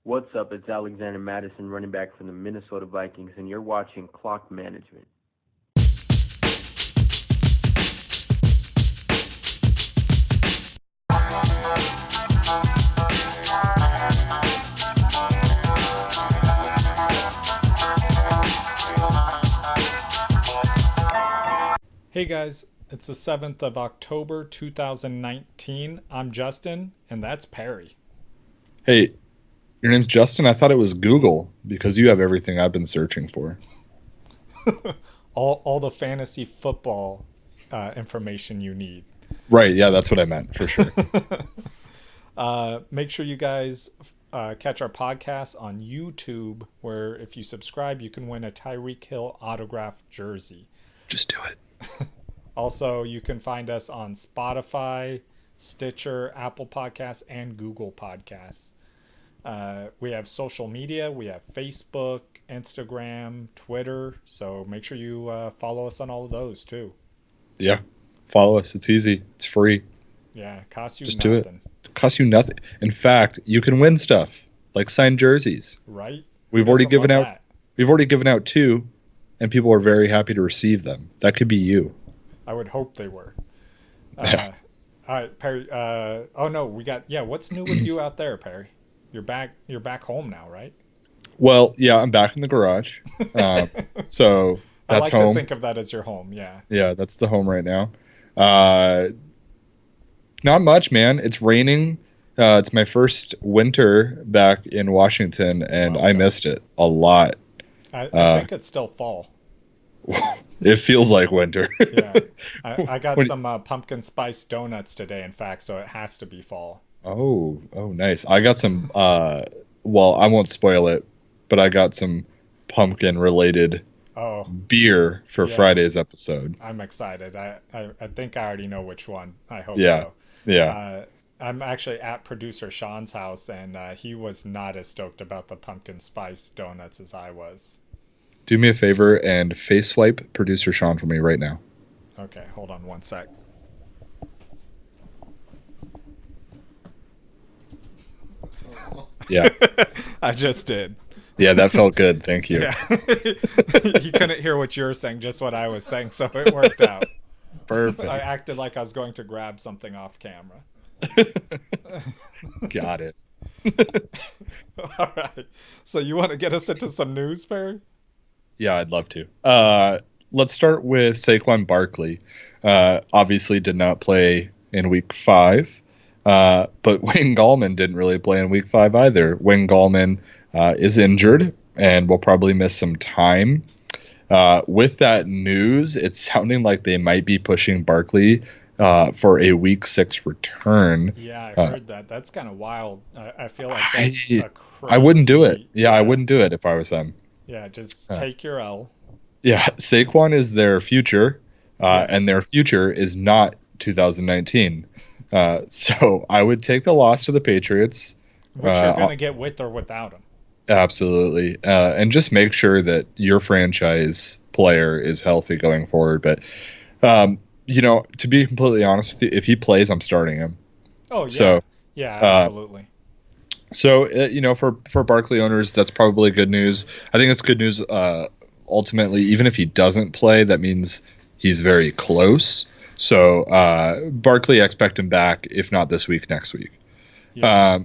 What's up? It's Alexander Madison, running back from the Minnesota Vikings, and you're watching Clock Management. Hey guys, it's the 7th of October 2019. I'm Justin, and that's Perry. Hey, your name's Justin? I thought it was Google because you have everything I've been searching for. all the fantasy football information you need. Right, yeah, that's what I meant, for sure. Make sure you guys catch our podcast on YouTube, where if you subscribe, you can win a Tyreek Hill autographed jersey. Just do it. Also, you can find us on Spotify, Stitcher, Apple Podcasts, and Google Podcasts. We have social media. We have Facebook, Instagram, Twitter. So make sure you follow us on all of those too. Yeah, follow us. It's easy. It's free. Yeah, it costs you Just nothing. do it. It costs you nothing. In fact, you can win stuff like signed jerseys. Right? We've already given out 2, and people are very happy to receive them. That could be you. I would hope they were. Yeah. All right, Perry. What's new with you out there, Perry? You're back home now, right? Well, yeah, I'm back in the garage. So I that's like home. to think of that as your home, yeah. Yeah, that's the home right now. Not much, man. It's raining. It's my first winter back in Washington, and I missed it a lot. I think it's still fall. It feels like winter. Yeah, I got some pumpkin spice donuts today, in fact, so it has to be fall. Oh, nice. I got some, well, I won't spoil it, but I got some pumpkin-related beer for Friday's episode. I'm excited. I think I already know which one. I hope so. Yeah. I'm actually at producer Sean's house, and he was not as stoked about the pumpkin spice donuts as I was. Do me a favor and face swipe producer Sean for me right now. Okay, hold on one sec. Yeah. I just did. Yeah, that felt good. Thank you. Yeah. He couldn't hear what you were saying, just what I was saying, so it worked out. Perfect. I acted like I was going to grab something off camera. Got it. All right. So you want to get us into some news, Perry? Yeah, I'd love to. Let's start with Saquon Barkley. Obviously did not play in week 5. But Wayne Gallman didn't really play in week 5 either. Wayne Gallman is injured and will probably miss some time. With that news, it's sounding like they might be pushing Barkley for a week 6 return. Yeah, I heard that. That's kind of wild. I feel like that's a crazy... I wouldn't do it. Yeah, I wouldn't do it if I was them. Yeah, just take your L. Yeah, Saquon is their future, and their future is not 2019. So I would take the loss to the Patriots. Which you're going to get with or without him. Absolutely. And just make sure that your franchise player is healthy going forward. But, to be completely honest with you, if he plays, I'm starting him. Oh, yeah. So, yeah, absolutely. So, for Barkley owners, that's probably good news. I think it's good news, ultimately, even if he doesn't play, that means he's very close. So, Barkley, expect him back, if not this week, next week. Yeah.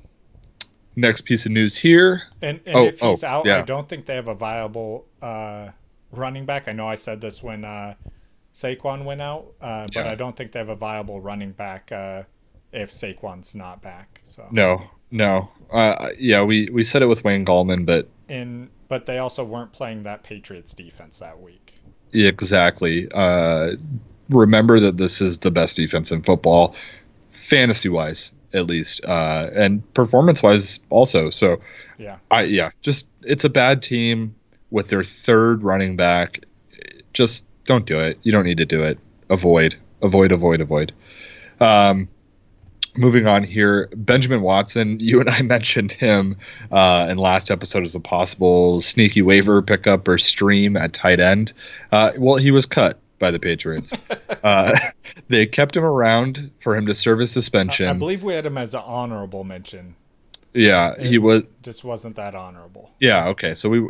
Next piece of news here. And if he's out, I don't think they have a viable running back. I know I said this when Saquon went out, but I don't think they have a viable running back if Saquon's not back. So No. We said it with Wayne Gallman, but they also weren't playing that Patriots defense that week. Exactly. Remember that this is the best defense in football, fantasy-wise at least, and performance-wise also. So, it's a bad team with their third running back. Just don't do it. You don't need to do it. Avoid. Moving on here, Benjamin Watson, you and I mentioned him in last episode as a possible sneaky waiver pickup or stream at tight end. Well, he was cut by the Patriots. They kept him around for him to serve his suspension. I believe we had him as an honorable mention. Yeah, he was. Just wasn't that honorable. Yeah, okay. So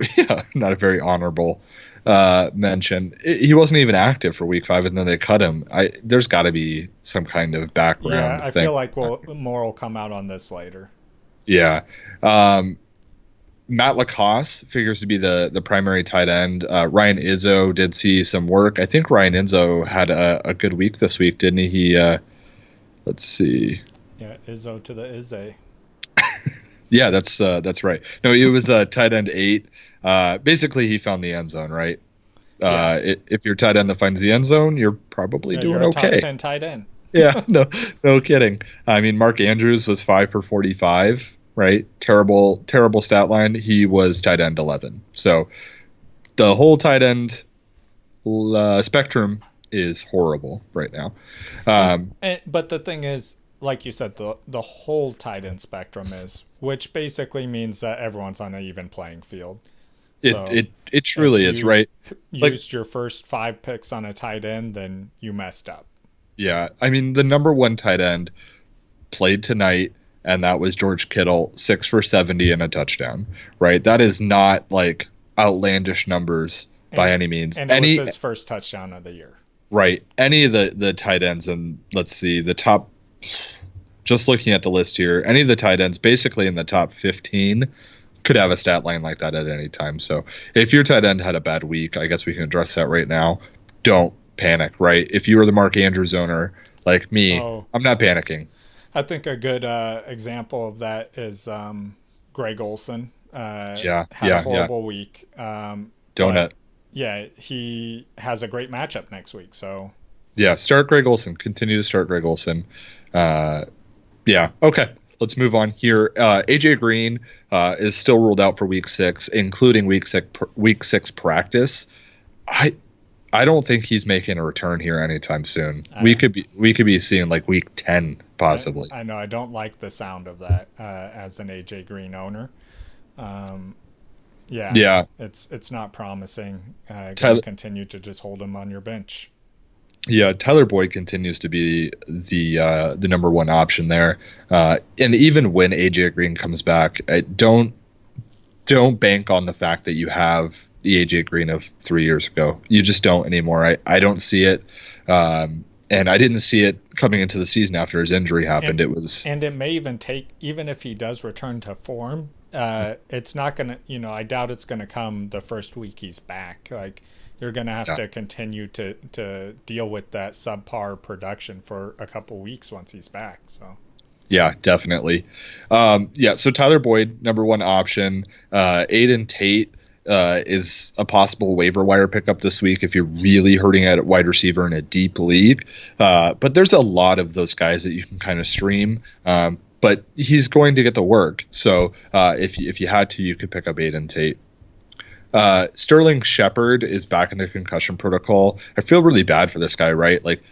not a very honorable mention. He wasn't even active for week 5, and then they cut him. There's got to be some kind of Yeah, background I thing. feel like more will come out on this later. Yeah. Um, Matt Lacoste figures to be the primary tight end. Ryan Izzo did see some work. I think Ryan Izzo had a good week this week, didn't he? Let's see. Yeah, Izzo to the Izzy. Yeah, that's right. No, it was tight end 8. Basically, he found the end zone, right? If you're tight end that finds the end zone, you're probably doing you're a okay. top 10 tight end. Yeah, no kidding. I mean, Mark Andrews was 5 for 45, right? Terrible stat line. He was tight end 11. So the whole tight end spectrum is horrible right now. But the thing is, like you said, the whole tight end spectrum is, which basically means that everyone's on an even playing field. So it truly is, right? Used your first 5 picks on a tight end, then you messed up. Yeah, I mean the number 1 tight end played tonight, and that was George Kittle, 6 for 70 and a touchdown. Right, that is not like outlandish numbers by any means. And it was his first touchdown of the year. Right, any of the tight ends, and let's see the top. Just looking at the list here, any of the tight ends basically in the top 15 could have a stat line like that at any time. So if your tight end had a bad week, I guess we can address that right now. Don't panic, right? If you were the Mark Andrews owner like me, I'm not panicking. I think a good example of that is Greg Olsen. Had a horrible week. Donut. Yeah, he has a great matchup next week. So yeah, start Greg Olsen. Continue to start Greg Olsen. Yeah, okay. Let's move on here. AJ Green is still ruled out for week 6, including week 6 practice. I don't think he's making a return here anytime soon. We could be seeing like week 10 possibly. I know. I don't like the sound of that as an AJ Green owner. Yeah. It's not promising. Gonna continue to just hold him on your bench. Yeah, Tyler Boyd continues to be the number 1 option there, and even when AJ Green comes back, don't bank on the fact that you have the AJ Green of 3 years ago. You just don't anymore. I don't see it, and I didn't see it coming into the season after his injury happened. And it may even take, even if he does return to form, it's not gonna. I doubt it's gonna come the first week he's back. Like, you're going to have to continue to deal with that subpar production for a couple weeks once he's back. So, yeah, definitely. So Tyler Boyd, number 1 option. Aiden Tate is a possible waiver wire pickup this week if you're really hurting at wide receiver in a deep league. But there's a lot of those guys that you can kind of stream. But he's going to get the work. So if you had to, you could pick up Aiden Tate. Sterling Shepard is back in the concussion protocol. I feel really bad for this guy, right? Like,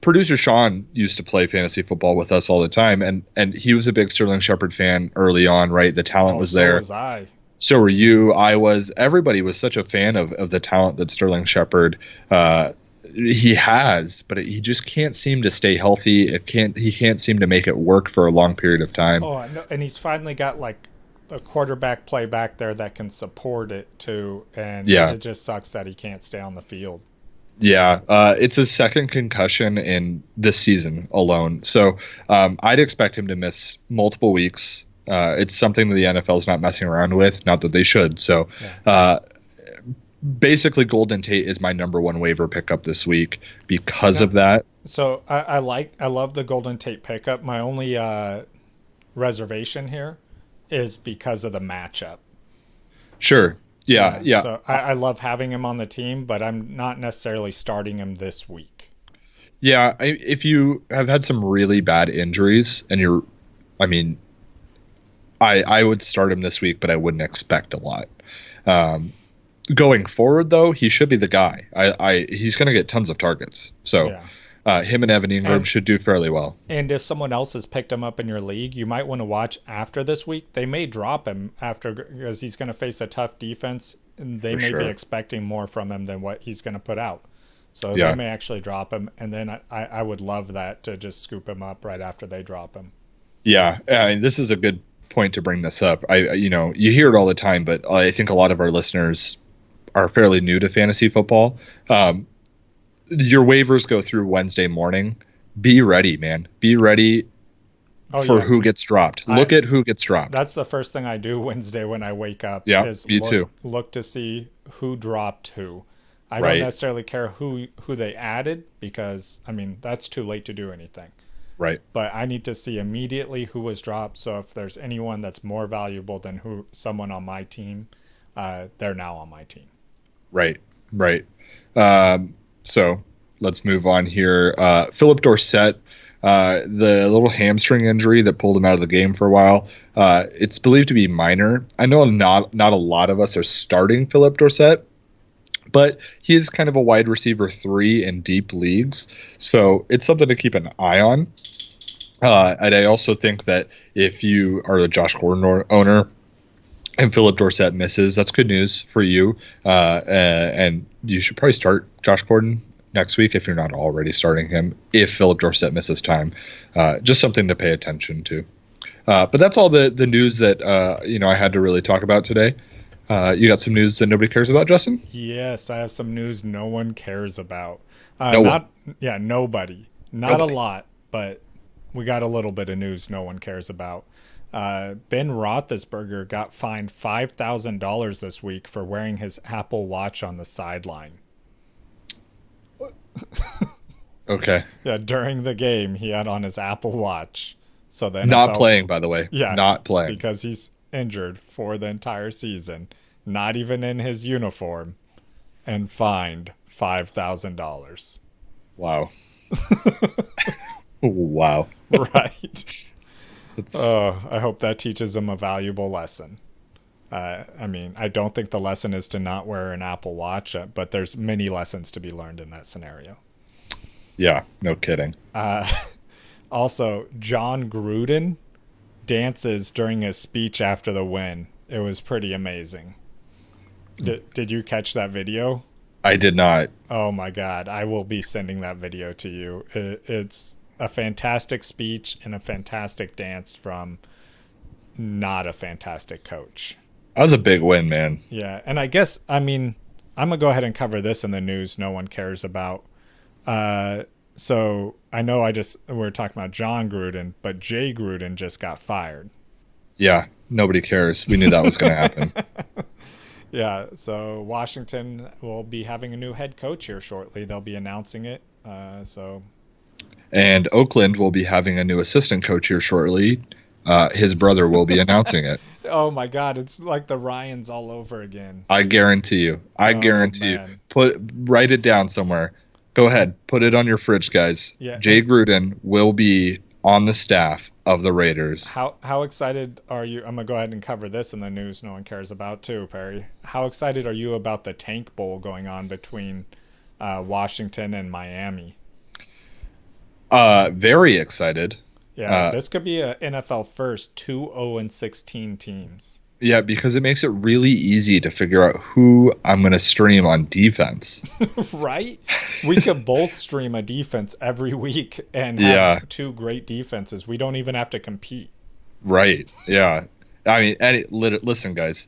producer Sean used to play fantasy football with us all the time, and he was a big Sterling Shepard fan early on, right? The talent was there. So was I. So were you. I was. Everybody was such a fan of the talent that Sterling Shepard he has, but he just can't seem to stay healthy. He can't seem to make it work for a long period of time. Oh, no, and he's finally got like a quarterback play back there that can support it too, and it just sucks that he can't stay on the field. Yeah, it's his 2nd concussion in this season alone, so I'd expect him to miss multiple weeks. It's something that the NFL is not messing around with, not that they should. So basically Golden Tate is my number 1 waiver pickup this week because of that. So I love the Golden Tate pickup. My only reservation here is because of the matchup. Sure. Yeah. So I love having him on the team, but I'm not necessarily starting him this week. Yeah. If you have had some really bad injuries and I would start him this week, but I wouldn't expect a lot. Going forward, though, he should be the guy. He's going to get tons of targets. So him and Evan Ingram should do fairly well. And if someone else has picked him up in your league, you might want to watch after this week. They may drop him because he's going to face a tough defense, and they may be expecting more from him than what he's going to put out. So they may actually drop him, and then I would love that to just scoop him up right after they drop him. Yeah, this is a good point to bring this up. You hear it all the time, but I think a lot of our listeners are fairly new to fantasy football. Your waivers go through Wednesday morning. Be ready, man. Be ready for who gets dropped. Look at who gets dropped. That's the first thing I do Wednesday when I wake up. Yeah, is me too. Look to see who dropped who. I Right. don't necessarily care who they added because, I mean, that's too late to do anything. Right. But I need to see immediately who was dropped. So if there's anyone that's more valuable than someone on my team, they're now on my team. Right. Right. So let's move on here. Philip Dorsett, the little hamstring injury that pulled him out of the game for a while. It's believed to be minor. I know not a lot of us are starting Philip Dorsett, but he is kind of a wide receiver 3 in deep leagues. So it's something to keep an eye on. And I also think that if you are a Josh Gordon owner and Philip Dorsett misses, that's good news for you. And you should probably start Josh Gordon next week if you're not already starting him, if Philip Dorsett misses time. Just something to pay attention to. But that's all the news that I had to really talk about today. You got some news that nobody cares about, Justin? Yes, I have some news no one cares about. Nobody. Not a lot, but we got a little bit of news no one cares about. Ben Roethlisberger got fined $5,000 this week for wearing his Apple Watch on the sideline. Okay. Yeah, during the game, he had on his Apple Watch. So then not playing, by the way. Yeah, not playing because he's injured for the entire season, not even in his uniform, and fined $5,000. Wow. Wow. Right. I hope that teaches him a valuable lesson. I mean, I don't think the lesson is to not wear an Apple Watch, but there's many lessons to be learned in that scenario. Yeah, no kidding. Also, John Gruden dances during his speech after the win. It was pretty amazing. Did you catch that video? I did not. Oh my God. I will be sending that video to you. It's a fantastic speech and a fantastic dance from not a fantastic coach. That was a big win, man. Yeah. And I'm going to go ahead and cover this in the news no one cares about. So I know we're talking about John Gruden, but Jay Gruden just got fired. Yeah. Nobody cares. We knew that was going to happen. Yeah. So Washington will be having a new head coach here shortly. They'll be announcing it. And Oakland will be having a new assistant coach here shortly. His brother will be announcing it. Oh my God. It's like the Ryans all over again. I guarantee you. Write it down somewhere. Go ahead. Put it on your fridge, guys. Yeah. Jay Gruden will be on the staff of the Raiders. How excited are you? I'm going to go ahead and cover this in the news no one cares about too, Perry. How excited are you about the Tank Bowl going on between Washington and Miami? Very excited. Yeah, this could be a NFL first, 2-0-16 teams. Yeah, because it makes it really easy to figure out who I'm going to stream on defense. Right? We could both stream a defense every week and have two great defenses. We don't even have to compete. Right. Yeah. I mean, listen, guys,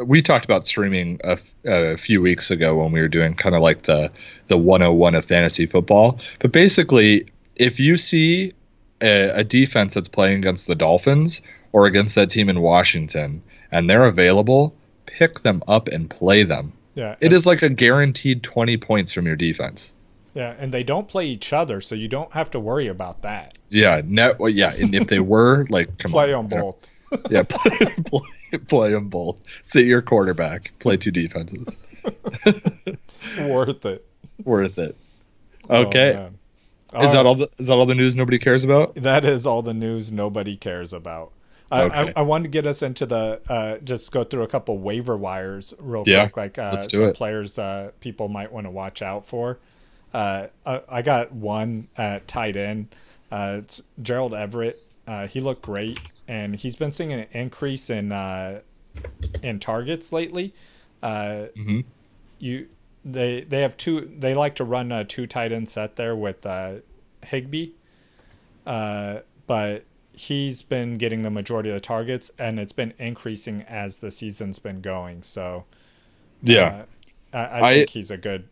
we talked about streaming a few weeks ago when we were doing kind of like the 101 of fantasy football. But basically, if you see a defense that's playing against the Dolphins or against that team in Washington, and they're available, pick them up and play them. Yeah, it is like a guaranteed 20 points from your defense. Yeah, and they don't play each other, so you don't have to worry about that. Yeah, and if they were, like, play on both. Yeah, play them both. Sit your quarterback, play two defenses. Worth it. Worth it. Okay. Is that all the news nobody cares about? That is all the news nobody cares about. I wanted to get us into the just go through a couple waiver wires real quick, like some players people might want to watch out for. I got one at tight end. It's Gerald Everett. He looked great, and he's been seeing an increase in targets lately. They have two. They like to run a two tight end set there with Higbee, but he's been getting the majority of the targets, and it's been increasing as the season's been going. So Yeah. I think he's a good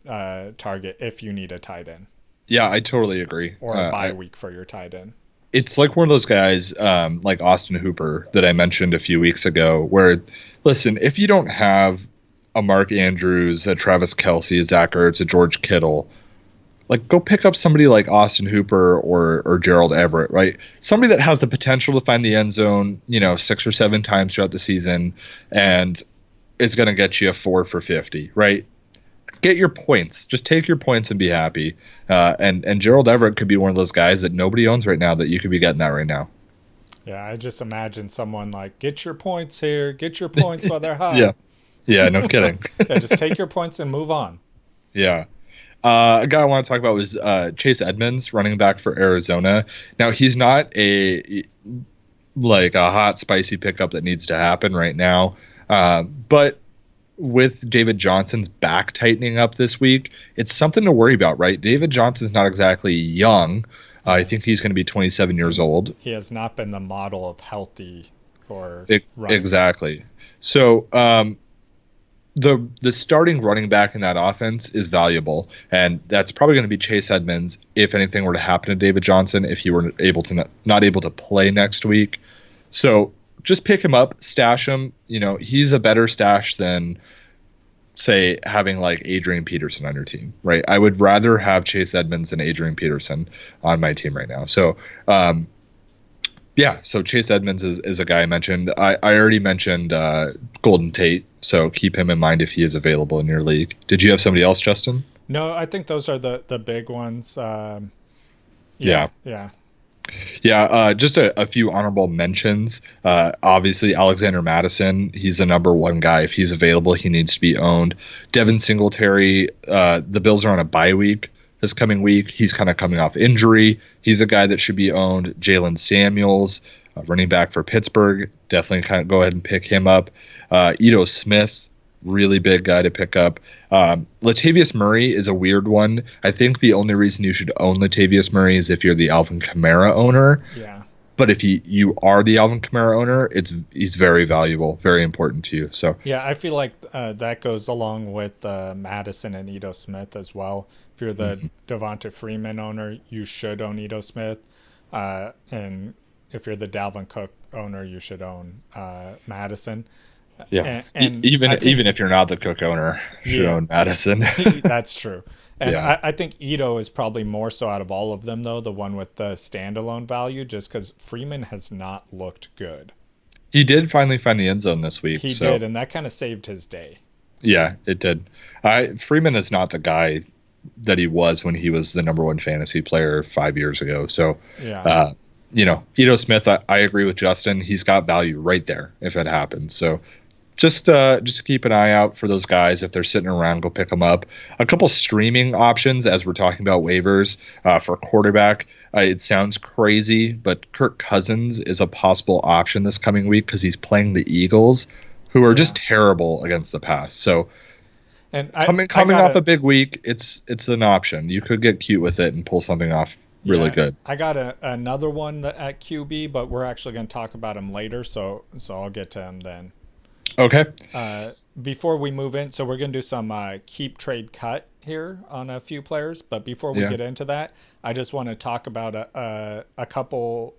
target if you need a tight end Yeah, I totally agree. or a bye week for your tight end. It's like one of those guys, like Austin Hooper that I mentioned a few weeks ago, where, listen, if you don't have a Mark Andrews, a Travis Kelce, a Zach Ertz, a George Kittle, like go pick up somebody like Austin Hooper or Gerald Everett, right? Somebody that has the potential to find the end zone, 6 or 7 times throughout the season, and is going to get you a 4 for 50, right? Get your points. Just take your points and be happy. And Gerald Everett could be one of those guys that nobody owns right now that you could be getting that right now. Yeah, I just imagine someone like, get your points here, get your points while they're high. Yeah, no kidding. Yeah, just take your points and move on. Yeah. A guy I want to talk about was Chase Edmonds, running back for Arizona. Now, he's not a hot, spicy pickup that needs to happen right now. But with David Johnson's back tightening up this week, it's something to worry about, right? David Johnson's not exactly young. I think he's going to be 27 years old. He has not been the model of healthy for running. Exactly. So the starting running back in that offense is valuable, and that's probably going to be Chase Edmonds if anything were to happen to David Johnson, if he were able to not able to play next week. So just pick him up, stash him. He's a better stash than, say, having like Adrian Peterson on your team, right? I would rather have Chase Edmonds than Adrian Peterson on my team right now. So, so Chase Edmonds is a guy I mentioned. I already mentioned Golden Tate, so keep him in mind if he is available in your league. Did you have somebody else, Justin? No, I think those are the big ones. Yeah. Just a few honorable mentions. Obviously, Alexander Madison, he's the number one guy. If he's available, he needs to be owned. Devin Singletary, the Bills are on a bye week this coming week. He's kind of coming off injury. He's a guy that should be owned. Jalen Samuels, running back for Pittsburgh, definitely kind of go ahead and pick him up. Ito Smith, really big guy to pick up. Latavius Murray is a weird one. I think the only reason you should own Latavius Murray is if you're the Alvin Kamara owner. Yeah. But if you are the Alvin Kamara owner, he's very valuable, very important to you. So yeah, I feel like that goes along with Madison and Ito Smith as well. If you're the Devonta Freeman owner, you should own Ito Smith, and if you're the Dalvin Cook owner, you should own Madison. Yeah, and even if you're not the Cook owner, you should own Madison. That's true. And I think Ito is probably more so out of all of them, though, the one with the standalone value, just because Freeman has not looked good. He did finally find the end zone this week. He did, and that kind of saved his day. Yeah, it did. Freeman is not the guy that he was when he was the number one fantasy player 5 years ago. So, Ito Smith, I agree with Justin. He's got value right there if it happens. So, just keep an eye out for those guys. If they're sitting around, go pick them up. A couple streaming options as we're talking about waivers for quarterback. It sounds crazy, but Kirk Cousins is a possible option this coming week because he's playing the Eagles, who are just terrible against the pass. So, and coming off a big week, it's an option. You could get cute with it and pull something off really good. I got another one at QB, but we're actually going to talk about him later, so I'll get to him then. Okay. Before we move in, so we're going to do some keep, trade, cut here on a few players. But before we get into that, I just want to talk about a couple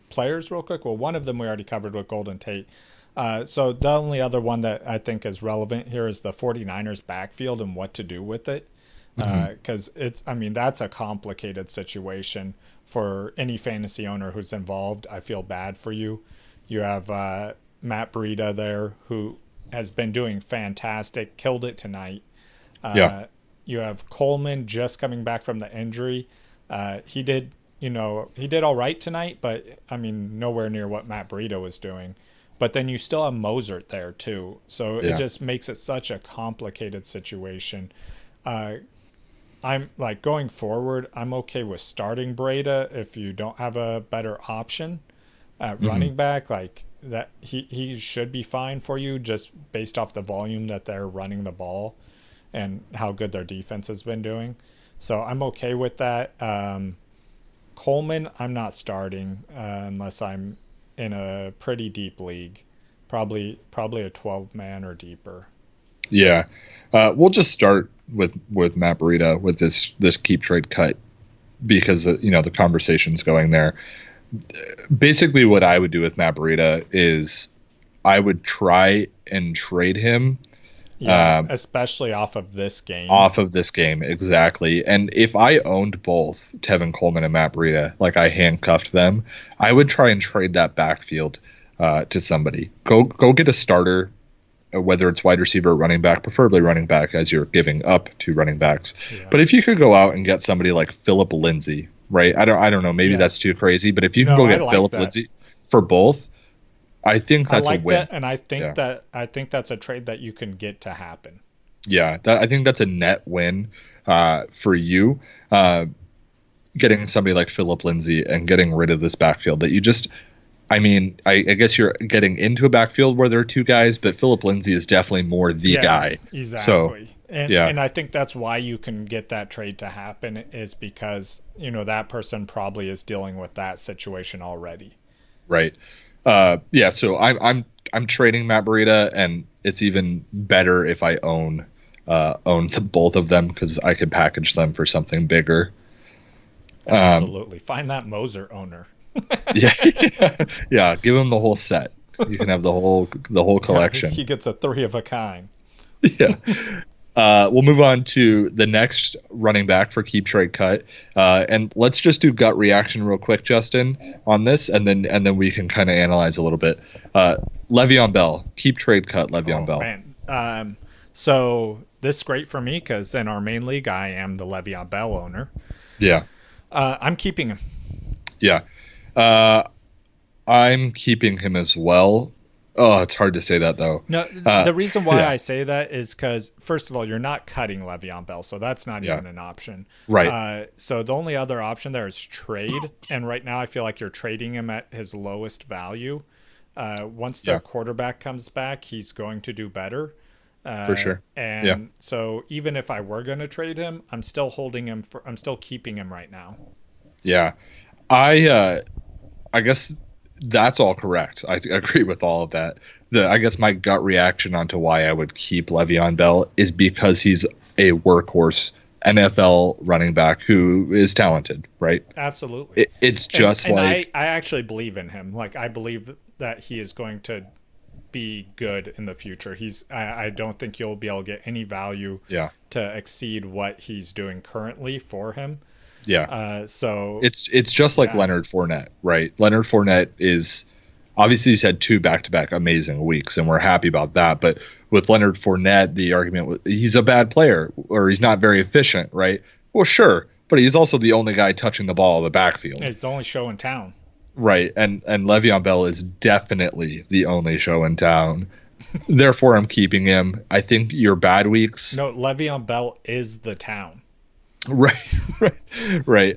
players real quick. Well, one of them we already covered with Golden Tate. So the only other one that I think is relevant here is the 49ers backfield and what to do with it. Because that's a complicated situation for any fantasy owner who's involved. I feel bad for you. You have Matt Breida there, who has been doing fantastic, killed it tonight. You have Coleman just coming back from the injury. He did all right tonight, but nowhere near what Matt Breida was doing. But then you still have Mozart there too, so it just makes it such a complicated situation. I'm like, going forward, I'm okay with starting Breida if you don't have a better option at running back. Like that, he should be fine for you just based off the volume that they're running the ball and how good their defense has been doing. So I'm okay with that. Coleman, I'm not starting unless I'm in a pretty deep league, probably a 12-man or deeper. Yeah, we'll just start with Matt Breida with this keep trade cut because the conversation's going there. Basically, what I would do with Matt Breida is I would try and trade him. Yeah, especially off of this game. Off of this game, exactly. And if I owned both Tevin Coleman and Matt Breida, like I handcuffed them, I would try and trade that backfield to somebody. Go get a starter, whether it's wide receiver or running back, preferably running back, as you're giving up to running backs. Yeah. But if you could go out and get somebody like Phillip Lindsay, right? I don't know. Maybe that's too crazy. But if you can go get Phillip Lindsay for both, I think that's a win. That, and I think that's a trade that you can get to happen. Yeah, I think that's a net win for you, getting somebody like Phillip Lindsay and getting rid of this backfield that you just. I mean, I guess you're getting into a backfield where there are two guys, but Phillip Lindsay is definitely more the guy. Exactly. So, and I think that's why you can get that trade to happen is because that person probably is dealing with that situation already. Right. Yeah, so I'm trading Matt Breida, and it's even better if I own both of them because I could package them for something bigger. Absolutely, find that Moser owner. yeah, give him the whole set. You can have the whole collection. He gets a 3 of a kind. Yeah. We'll move on to the next running back for keep trade cut, and let's just do gut reaction real quick, Justin, on this, and then we can kind of analyze a little bit. Le'Veon Bell, keep trade cut. Le'Veon Bell. Man. So this is great for me because in our main league, I am the Le'Veon Bell owner. Yeah. I'm keeping him. Yeah. I'm keeping him as well. Oh, it's hard to say that though. No, the reason why I say that is because first of all, you're not cutting Le'Veon Bell, so that's not even an option. Right. So the only other option there is trade, and right now I feel like you're trading him at his lowest value. Once their quarterback comes back, he's going to do better. For sure. And so even if I were going to trade him, I'm still holding him I'm still keeping him right now. Yeah. I guess that's all correct. I agree with all of that. I guess my gut reaction onto why I would keep Le'Veon Bell is because he's a workhorse NFL running back who is talented, right? Absolutely. It's just I actually believe in him. Like I believe that he is going to be good in the future. I don't think you'll be able to get any value to exceed what he's doing currently for him. Yeah. So it's just like Leonard Fournette, right? Leonard Fournette is obviously he's had 2 back-to-back amazing weeks, and we're happy about that. But with Leonard Fournette, the argument was he's a bad player or he's not very efficient, right? Well, sure, but he's also the only guy touching the ball in the backfield. He's the only show in town. Right, and Le'Veon Bell is definitely the only show in town. Therefore, I'm keeping him. I think your bad weeks. No, Le'Veon Bell is the town. Right.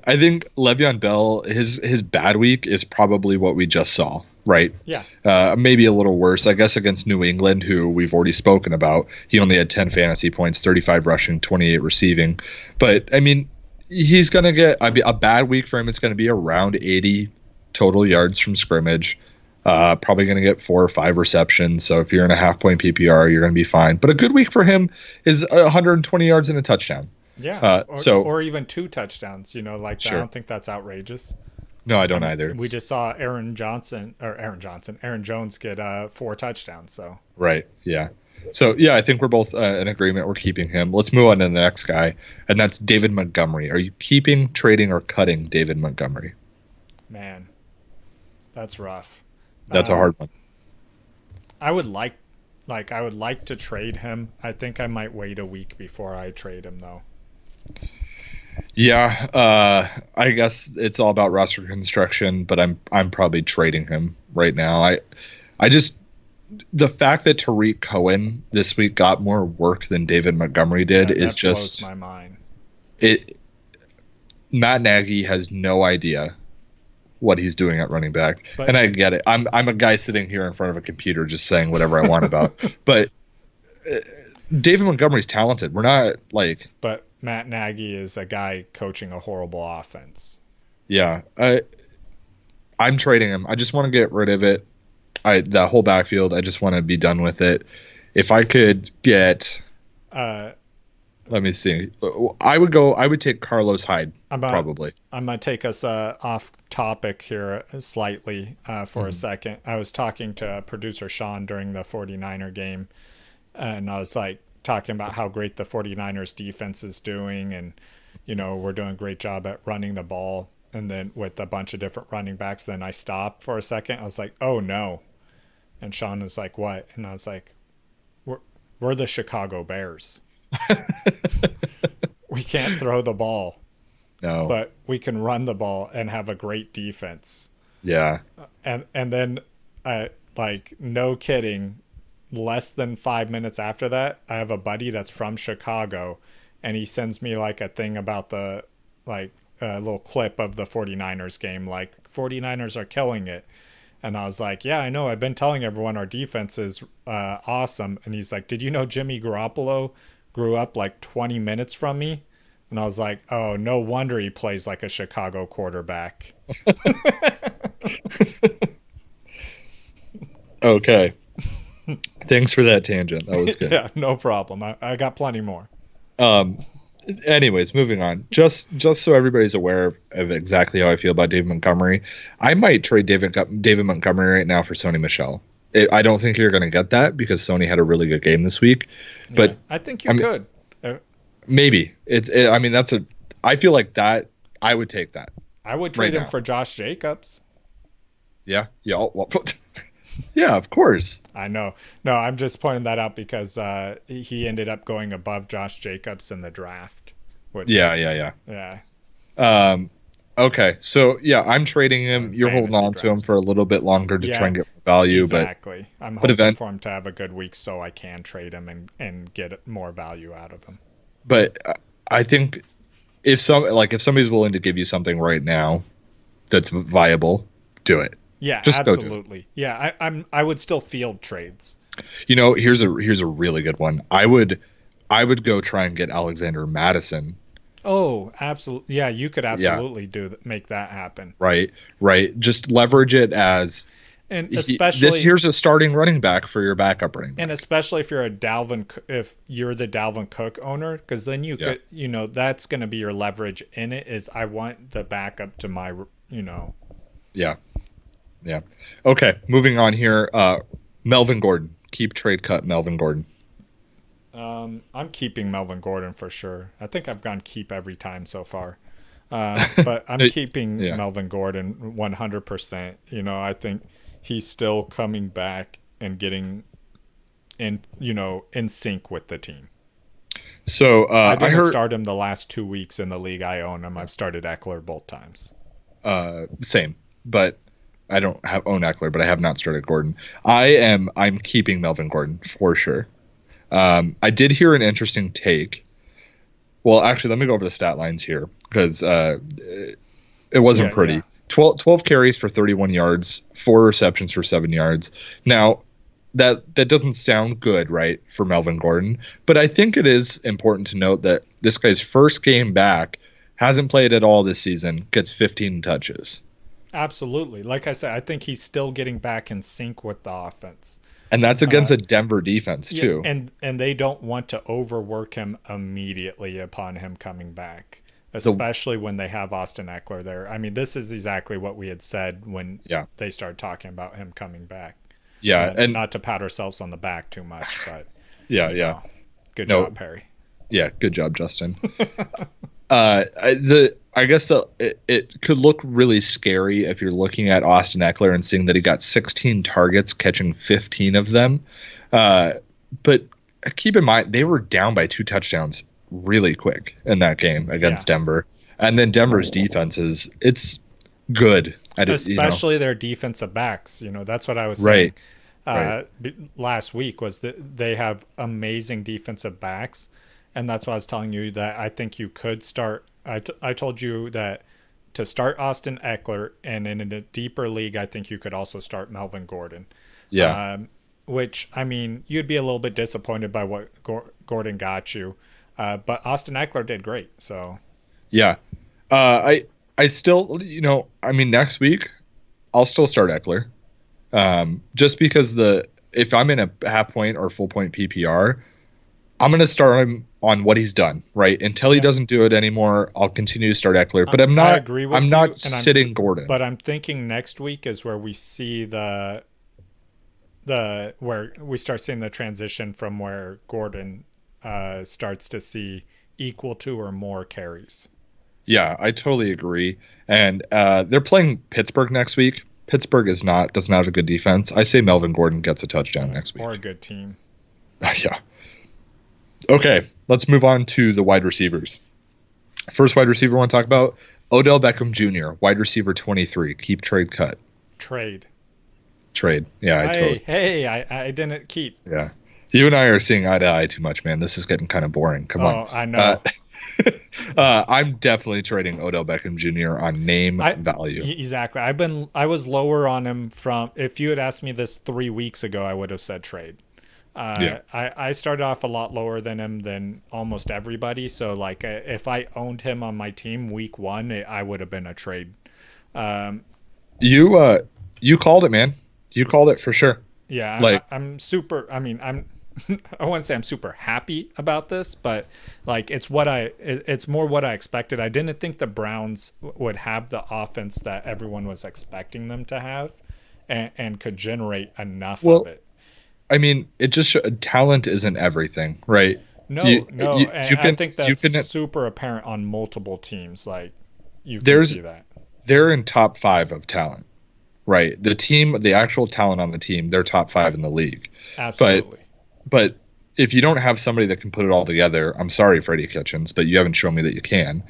I think Le'Veon Bell, his bad week is probably what we just saw, right? Yeah. Maybe a little worse, I guess, against New England, who we've already spoken about. He only had 10 fantasy points, 35 rushing, 28 receiving. But, I mean, he's going to get a bad week for him. It's going to be around 80 total yards from scrimmage. Probably going to get 4 or 5 receptions. So if you're in a half-point PPR, you're going to be fine. But a good week for him is 120 yards and a touchdown. Yeah, or even 2 touchdowns. Like that. I don't think that's outrageous. No, I don't either. We just saw Aaron Jones get 4 touchdowns. So right, yeah. So yeah, I think we're both in agreement. We're keeping him. Let's move on to the next guy, and that's David Montgomery. Are you keeping, trading, or cutting David Montgomery? Man, that's rough. That's a hard one. I would like to trade him. I think I might wait a week before I trade him though. Yeah, I guess it's all about roster construction, but I'm probably trading him right now. I just the fact that Tariq Cohen this week got more work than David Montgomery did is just blows my mind. Matt Nagy has no idea what he's doing at running back, and I get it. I'm a guy sitting here in front of a computer just saying whatever I want about, but David Montgomery's talented. We're not like. But Matt Nagy is a guy coaching a horrible offense. Yeah. I'm trading him. I just want to get rid of it. That whole backfield, I just want to be done with it. If I could get, let me see. I would take Carlos Hyde probably. I'm gonna take us off topic here slightly for a second. I was talking to producer Sean during the 49er game, and I was like talking about how great the 49ers defense is doing, and we're doing a great job at running the ball, and then with a bunch of different running backs. Then I stopped for a second. I was like, oh no. And Sean was like, what? And I was like, we're the Chicago Bears. We can't throw the ball. No. But we can run the ball and have a great defense. Yeah. And then like no kidding, less than 5 minutes after that, I have a buddy that's from Chicago, and he sends me like a thing about the like a little clip of the 49ers game, like 49ers are killing it. And I was like, yeah, I know. I've been telling everyone our defense is awesome. And he's like, did you know Jimmy Garoppolo grew up like 20 minutes from me? And I was like, oh, no wonder he plays like a Chicago quarterback. Okay. Thanks for that tangent. That was good. Yeah, no problem. I got plenty more. Anyways, moving on. Just so everybody's aware of exactly how I feel about David Montgomery, I might trade David Montgomery right now for Sony Michel. I don't think you're going to get that because Sony had a really good game this week, but yeah, I think you could. Maybe I feel like that I would take that. I would trade him for Josh Jacobs. Yeah. Yeah. Well, yeah, of course. I know. No, I'm just pointing that out because he ended up going above Josh Jacobs in the draft. Yeah. Okay. So yeah, I'm trading him. You're holding on to him for a little bit longer to try and get value. Exactly. I'm hoping for him to have a good week so I can trade him and get more value out of him. But I think if somebody's willing to give you something right now that's viable, do it. Yeah, just absolutely. Yeah, I would still field trades. Here's a really good one. I would go try and get Alexander Madison. Oh, absolutely. Yeah, you could absolutely make that happen. Right. Just leverage it as, and especially here's a starting running back for your backup running back. And especially if you're if you're the Dalvin Cook owner, because then you could, that's going to be your leverage in it. Is I want the backup to my, Yeah. Okay, moving on here. Melvin Gordon. Keep trade cut Melvin Gordon. I'm keeping Melvin Gordon for sure. I think I've gone keep every time so far. But I'm keeping Melvin Gordon 100%. I think he's still coming back and getting in sync with the team. So I didn't start him the last 2 weeks in the league I own him. I've started Eckler both times. Same, but I don't own Eckler, but I have not started Gordon. I'm keeping Melvin Gordon for sure. I did hear an interesting take. Well, actually, let me go over the stat lines here because it wasn't pretty. Yeah. 12 carries for 31 yards, 4 receptions for 7 yards. Now, that doesn't sound good, right, for Melvin Gordon, but I think it is important to note that this guy's first game back, hasn't played at all this season, gets 15 touches. Absolutely. Like I said, I think he's still getting back in sync with the offense. And that's against a Denver defense, too. And they don't want to overwork him immediately upon him coming back, especially when they have Austin Eckler there. I mean, this is exactly what we had said when they started talking about him coming back. Yeah. And not to pat ourselves on the back too much, but yeah. Good job, Perry. Yeah, good job, Justin. I guess it could look really scary if you're looking at Austin Eckler and seeing that he got 16 targets, catching 15 of them. But keep in mind, they were down by 2 touchdowns really quick in that game against Denver. And then Denver's defense it's good. Especially their defensive backs. That's what I was saying last week was that they have amazing defensive backs. And that's why I was telling you that I think you could start. I told you that to start Austin Eckler, and in a deeper league, I think you could also start Melvin Gordon. Yeah. Which, I mean, you'd be a little bit disappointed by what Gordon got you. But Austin Eckler did great. So. Yeah. I still, I mean, next week I'll still start Eckler. Just because if I'm in a half point or full point PPR, I'm going to start him on what he's done, right? Until he Yeah. doesn't do it anymore, I'll continue to start Eckler. But I agree with I'm you, not and sitting Gordon. but I'm thinking next week is where we see where we start seeing the transition from where Gordon starts to see equal to or more carries. Yeah, I totally agree. And they're playing Pittsburgh next week. Pittsburgh does not have a good defense. I say Melvin Gordon gets a touchdown next week. Or a good team. Yeah. Okay, let's move on to the wide receivers. First wide receiver I want to talk about, Odell Beckham Jr., wide receiver 23. Keep, trade, cut. Trade. Yeah, I didn't keep. Yeah. You and I are seeing eye to eye too much, man. This is getting kind of boring. Come on. Oh, I know. I'm definitely trading Odell Beckham Jr. on name value. Exactly. I was lower on him from, if you had asked me this 3 weeks ago, I would have said trade. I started off a lot lower than him than almost everybody. So like if I owned him on my team week 1, I would have been a trade. You called it, man. You called it for sure. Yeah. Like I'm super, I mean, I wouldn't say I'm super happy about this, but like it's more what I expected. I didn't think the Browns would have the offense that everyone was expecting them to have and could generate enough of it. I mean, it just talent isn't everything, right? No. I think that's super apparent on multiple teams. Like you can see that. They're in top 5 of talent, right? The actual talent on the team, they're top 5 in the league. Absolutely. But if you don't have somebody that can put it all together, I'm sorry, Freddie Kitchens, but you haven't shown me that you can.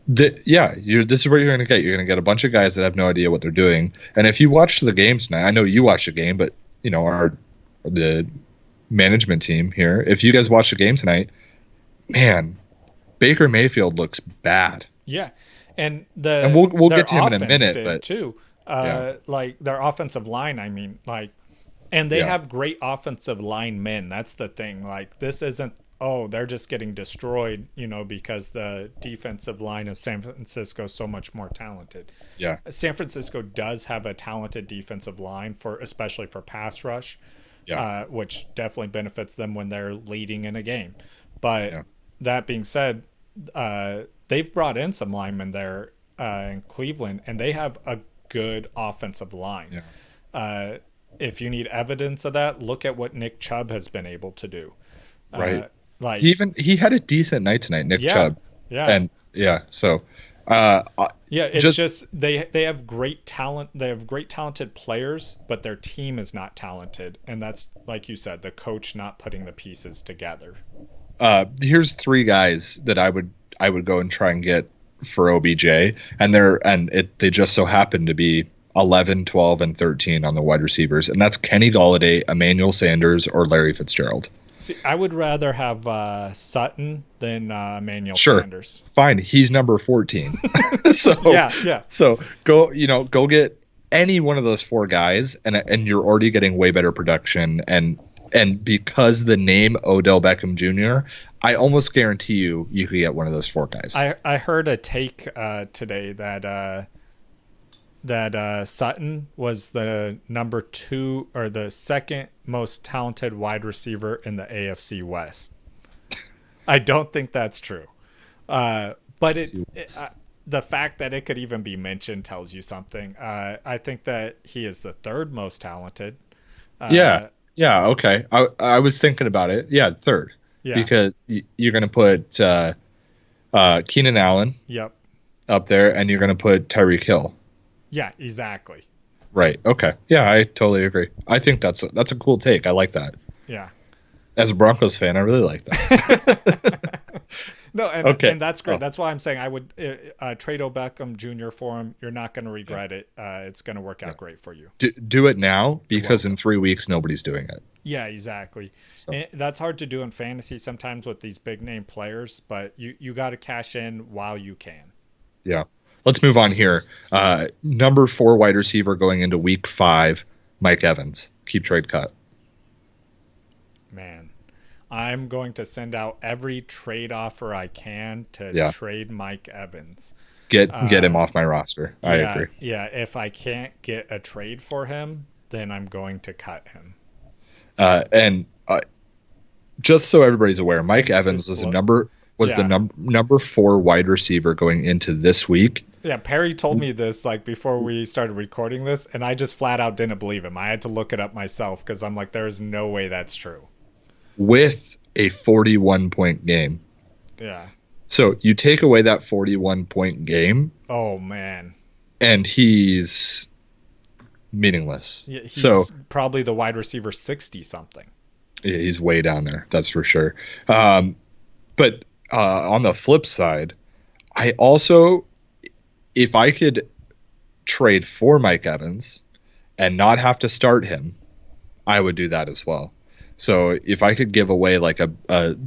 This is what you're going to get. You're going to get a bunch of guys that have no idea what they're doing. And if you watch the games tonight, I know you watched the game, but the management team here, if you guys watch the game tonight, man, Baker Mayfield looks bad. Yeah, and we'll get to him in a minute, but too, like their offensive line. I mean, like, and they have great offensive line men. That's the thing. Like, this isn't they're just getting destroyed, because the defensive line of San Francisco is so much more talented. Yeah, San Francisco does have a talented defensive line especially for pass rush. Yeah. Which definitely benefits them when they're leading in a game. But that being said, they've brought in some linemen there in Cleveland, and they have a good offensive line. Yeah. If you need evidence of that, look at what Nick Chubb has been able to do. Right. Like he had a decent night tonight, Nick Chubb. Yeah. And so it's just they have great talent. They have great talented players, but their team is not talented, and that's, like you said, the coach not putting the pieces together. Here's 3 guys that I would go and try and get for OBJ, and they just so happen to be 11, 12, and 13 on the wide receivers, and that's Kenny Golladay, Emmanuel Sanders, or Larry Fitzgerald. See, I would rather have Sutton than Emmanuel Sanders. Fine, he's number 14. So yeah. So go get any one of those 4 guys, and you're already getting way better production. And because the name Odell Beckham Jr., I almost guarantee you could get one of those 4 guys. I heard a take today that Sutton was the number 2 or the second most talented wide receiver in the AFC West. I don't think that's true. But the fact that it could even be mentioned tells you something. I think that he is the 3rd most talented. Yeah. Okay. I was thinking about it. Yeah, 3rd. Yeah. Because you're going to put Keenan Allen. Yep. Up there, and you're going to put Tyreek Hill. Yeah, exactly. Right. Okay. Yeah, I totally agree. I think that's a cool take. I like that. Yeah. As a Broncos fan, I really like that. No, and that's great. That's why I'm saying I would trade Beckham Jr. for him. You're not going to regret it. It's going to work out great for you. Do it now, because in 3 weeks nobody's doing it. Yeah, exactly. So. And that's hard to do in fantasy sometimes with these big name players, but you got to cash in while you can. Yeah. Let's move on here. Number 4 wide receiver going into week 5, Mike Evans. Keep, trade, cut. Man, I'm going to send out every trade offer I can to trade Mike Evans. Get him off my roster. I agree. Yeah, if I can't get a trade for him, then I'm going to cut him. And just so everybody's aware, Mike Evans was the number 4 wide receiver going into this week. Yeah, Perry told me this like before we started recording this, and I just flat out didn't believe him. I had to look it up myself because I'm like, there is no way that's true. With a 41-point game. Yeah. So you take away that 41-point game. Oh, man. And he's meaningless. Yeah, he's probably the wide receiver 60-something. Yeah, he's way down there. That's for sure. But on the flip side, I also, if I could trade for Mike Evans and not have to start him, I would do that as well. So if I could give away like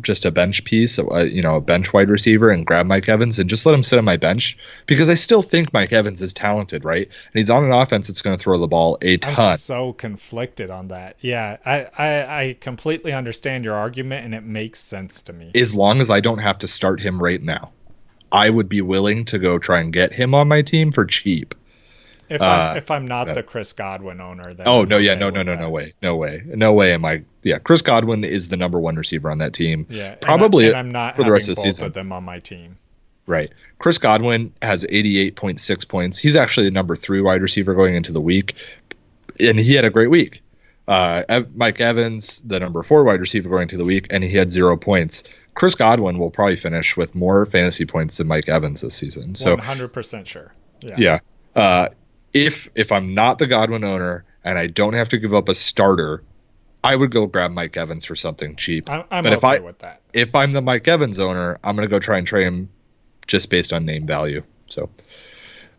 just a bench piece, a bench wide receiver, and grab Mike Evans and just let him sit on my bench, because I still think Mike Evans is talented, right? And he's on an offense that's going to throw the ball a ton. I'm so conflicted on that. Yeah, I completely understand your argument, and it makes sense to me. As long as I don't have to start him right now, I would be willing to go try and get him on my team for cheap. If I'm not the Chris Godwin owner, then no way am I. Yeah, Chris Godwin is the number 1 receiver on that team. Yeah, probably and I'm not for the rest of the season. Of them on my team. Right. Chris Godwin has 88.6 points. He's actually the number 3 wide receiver going into the week, and he had a great week. Mike Evans, the number 4 wide receiver going into the week, and he had 0 points. Chris Godwin will probably finish with more fantasy points than Mike Evans this season. So 100% sure. Yeah. If I'm not the Godwin owner and I don't have to give up a starter, I would go grab Mike Evans for something cheap. I'm okay with that. If I'm the Mike Evans owner, I'm going to go try and trade him just based on name value. So,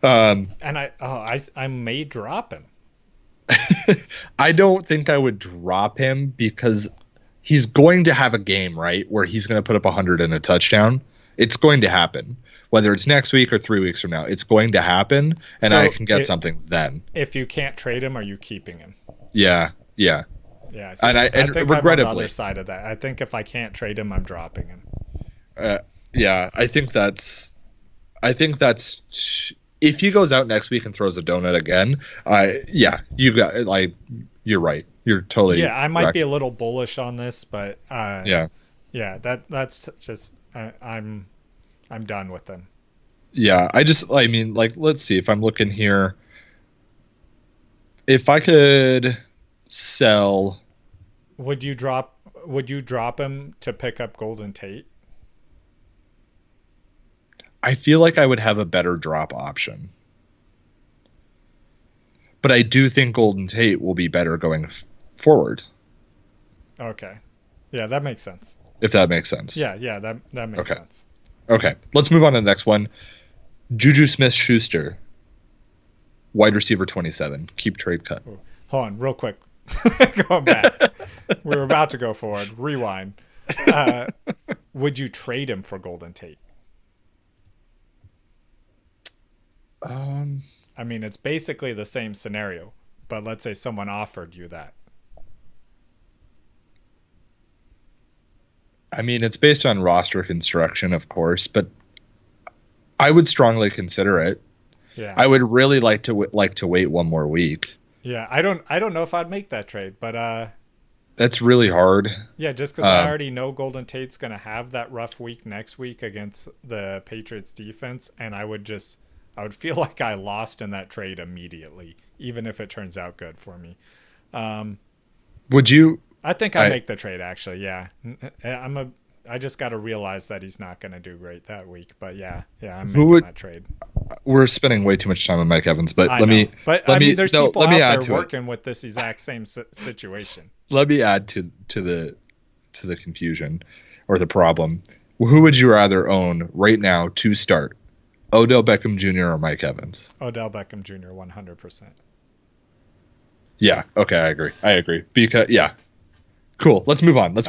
and I may drop him. I don't think I would drop him because he's going to have a game, right, where he's going to put up 100 and a touchdown. It's going to happen. Whether it's next week or 3 weeks from now, it's going to happen, and so I can get something then. If you can't trade him, are you keeping him? Yeah. So and regrettably, I'm on the other side of that. I think if I can't trade him, I'm dropping him. I think that's if he goes out next week and throws a donut again. You're right. You're totally. Yeah, I might correct. Be a little bullish on this, but that's just I'm done with them. Yeah, let's see if I'm looking here. If I could sell, would you drop him to pick up Golden Tate? I feel like I would have a better drop option. But I do think Golden Tate will be better going forward. Okay. Yeah, that makes sense. If that makes sense. Yeah, that makes sense. Okay, let's move on to the next one. Juju Smith-Schuster, wide receiver 27. Keep trade cut. Ooh. Hold on, real quick. Going back. We were about to go forward. Rewind. Would you trade him for Golden Tate? I mean, it's basically the same scenario, but let's say someone offered you that. I mean, it's based on roster construction, of course, but I would strongly consider it. Yeah. I would really like to wait one more week. Yeah, I don't know if I'd make that trade, but that's really hard. Yeah, just because I already know Golden Tate's going to have that rough week next week against the Patriots defense, and I would feel like I lost in that trade immediately, even if it turns out good for me. Would you? I think I make the trade, actually. Yeah, I just got to realize that he's not going to do great that week. But yeah, I'm making that trade. We're spending way too much time on Mike Evans, but there's people out there working with this exact same situation. Let me add to the confusion or the problem. Who would you rather own right now to start? Odell Beckham Jr. or Mike Evans? Odell Beckham Jr. 100%. Yeah. Okay. I agree. Because cool. Let's move on. We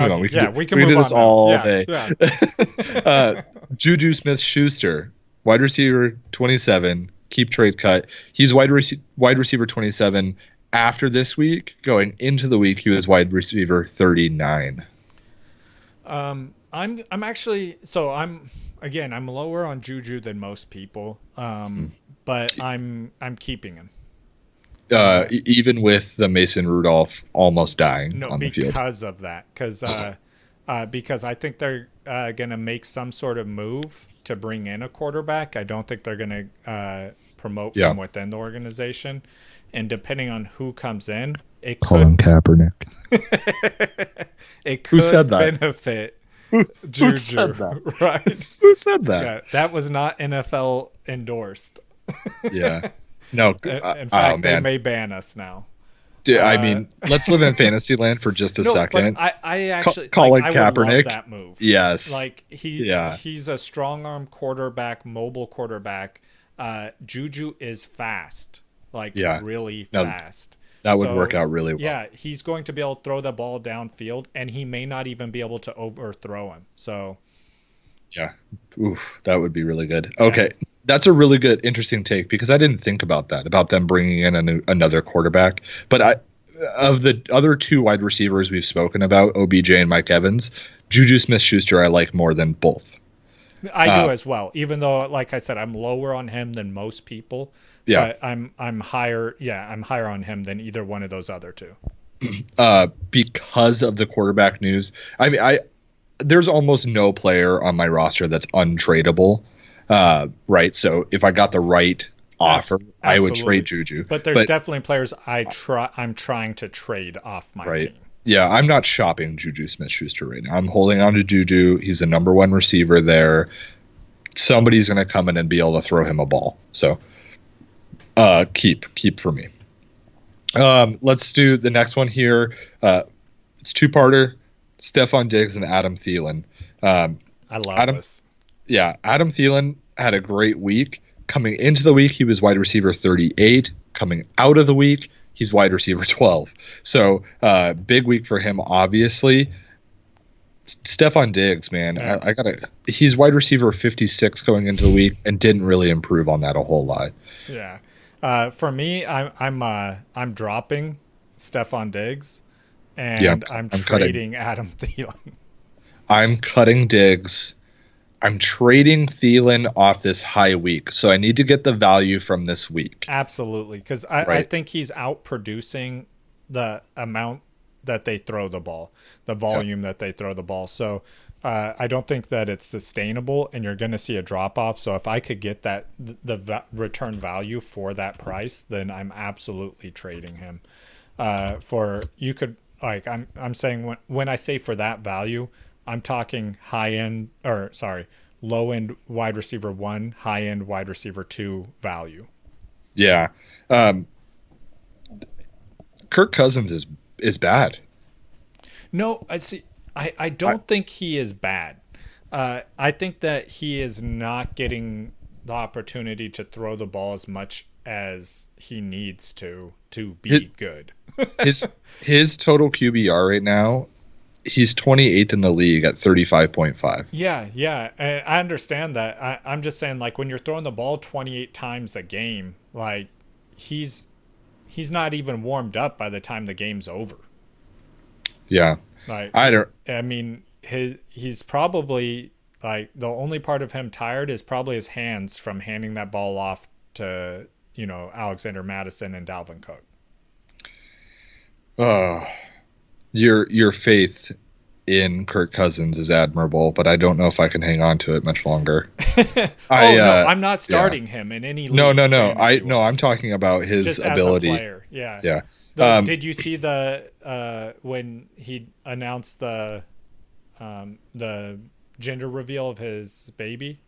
can do this all day. Yeah. Juju Smith-Schuster, wide receiver 27. Keep trade cut. He's wide receiver 27. After this week, going into the week, he was wide receiver 39. I'm again, I'm lower on Juju than most people, but I'm keeping him. Even with the Mason Rudolph almost dying No, on the field. because of that, because I think they're gonna make some sort of move to bring in a quarterback. I don't think they're gonna promote from within the organization, and depending on who comes in, it Colin Kaepernick. it could Who said that? benefit Who Juju, said that? right? Who said that? Yeah, that was not NFL endorsed. Yeah. No. In fact, they may ban us now. I mean, let's live in fantasy land for just a second. But I actually Colin I would Kaepernick. love that move. Yes. Like he's a strong arm quarterback, mobile quarterback. Juju is fast, really fast. That would work out really well. Yeah, he's going to be able to throw the ball downfield, and he may not even be able to overthrow him. So, yeah, oof, that would be really good. Okay, that's a really good, interesting take because I didn't think about that, about them bringing in another quarterback. But of the other two wide receivers we've spoken about, OBJ and Mike Evans, Juju Smith-Schuster I like more than both. I do as well, even though, like I said, I'm lower on him than most people. Yeah, but I'm higher. Yeah, I'm higher on him than either one of those other two. Because of the quarterback news. I mean, there's almost no player on my roster that's untradeable, right? So if I got the right offer, I would trade Juju. But there's definitely players I'm trying to trade off my team. Yeah, I'm not shopping Juju Smith-Schuster right now. I'm holding on to Juju. He's the number one receiver there. Somebody's going to come in and be able to throw him a ball. So keep for me. Let's do the next one here. It's two-parter. Stephon Diggs and Adam Thielen. I love this. Yeah, Adam Thielen had a great week. Coming into the week, he was wide receiver 38. Coming out of the week, he's wide receiver 12. So big week for him, obviously. Stephon Diggs, man, he's wide receiver 56 going into the week and didn't really improve on that a whole lot. Yeah. For me, I'm dropping Stephon Diggs and I'm trading Adam Thielen. I'm cutting Diggs. I'm trading Thielen off this high week, so I need to get the value from this week. Absolutely, because I think he's outproducing the amount that they throw the ball, the volume that they throw the ball. So I don't think that it's sustainable, and you're going to see a drop off. So if I could get the return value for that price, then I'm absolutely trading him. I'm saying when I say for that value, I'm talking low end wide receiver 1, high end wide receiver 2 value. Yeah. Kirk Cousins is bad. No, I don't think he is bad. I think that he is not getting the opportunity to throw the ball as much as he needs to be good. his total QBR right now, he's 28th in the league at 35.5. Yeah. I understand that. I'm just saying, like, when you're throwing the ball 28 times a game, like, he's not even warmed up by the time the game's over. Yeah. Like, I mean, he's probably, like, the only part of him tired is probably his hands from handing that ball off to, Alexander Madison and Dalvin Cook. Your faith in Kirk Cousins is admirable, but I don't know if I can hang on to it much longer. No, I'm not starting him in any league. No. I'm talking about his just ability. As a player. Yeah. Did you see when he announced the gender reveal of his baby?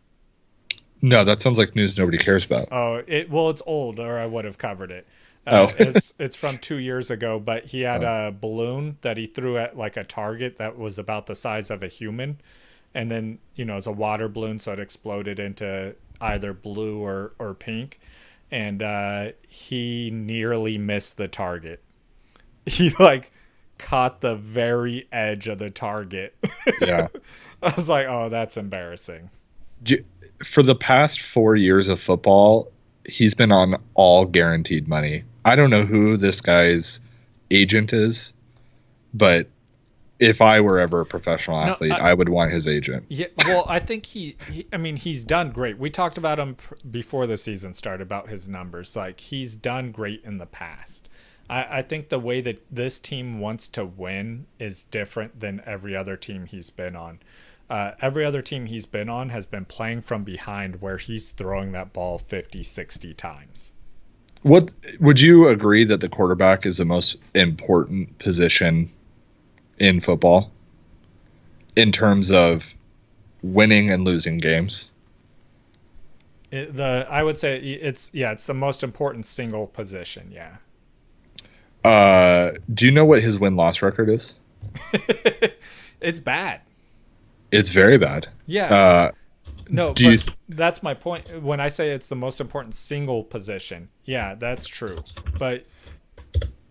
No, that sounds like news nobody cares about. Oh, it's old, or I would have covered it. It's from 2 years ago, but he had a balloon that he threw at like a target that was about the size of a human, and then it's a water balloon, so it exploded into either blue or pink, and he nearly missed the target. He caught the very edge of the target. Yeah. I was like, oh, that's embarrassing. For the past 4 years of football, he's been on all guaranteed money. I don't know who this guy's agent is, but if I were ever a professional No, athlete, I would want his agent. Yeah, well, I think I mean, he's done great. We talked about him before the season started about his numbers. Like, he's done great in the past. I think the way that this team wants to win is different than every other team he's been on. Every other team he's been on has been playing from behind where he's throwing that ball 50, 60 times. What would you agree that the quarterback is the most important position in football in terms of winning and losing games? I would say it's the most important single position. Yeah. Do you know what his win-loss record is? It's bad. It's very bad. Yeah. No, but that's my point. When I say it's the most important single position, yeah, that's true. But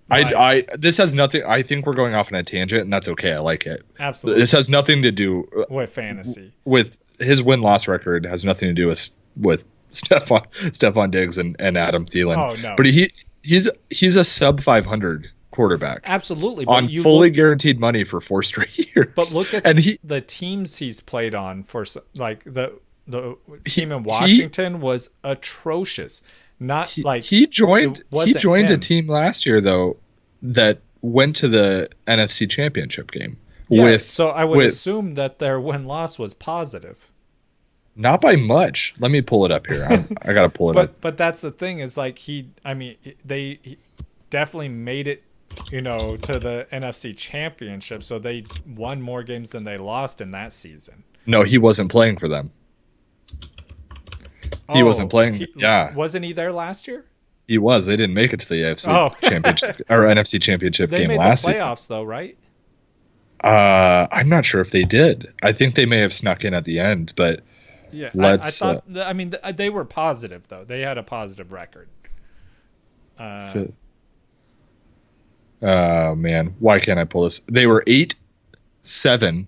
this has nothing. I think we're going off on a tangent, and that's okay. I like it. Absolutely. This has nothing to do with fantasy. With his win-loss record has nothing to do with Stephon Diggs and Adam Thielen. Oh no. But he's a sub 500 quarterback. Absolutely. On fully guaranteed money for 4 straight years. But look at the teams he's played on for, like, the team in Washington was atrocious. He joined a team last year though that went to the NFC Championship game. Yeah, so I would assume that their win-loss was positive. Not by much. Let me pull it up here. I gotta pull it up. But that's the thing is, like, they definitely made it, to the NFC Championship. So they won more games than they lost in that season. No, he wasn't playing for them. He wasn't playing. Wasn't he there last year? He was. They didn't make it to the AFC Championship or NFC Championship game last season. They made the playoffs though, right? I'm not sure if they did. I think they may have snuck in at the end, but yeah, I thought. They were positive though. They had a positive record. Man, why can't I pull this? They were 8-7-1.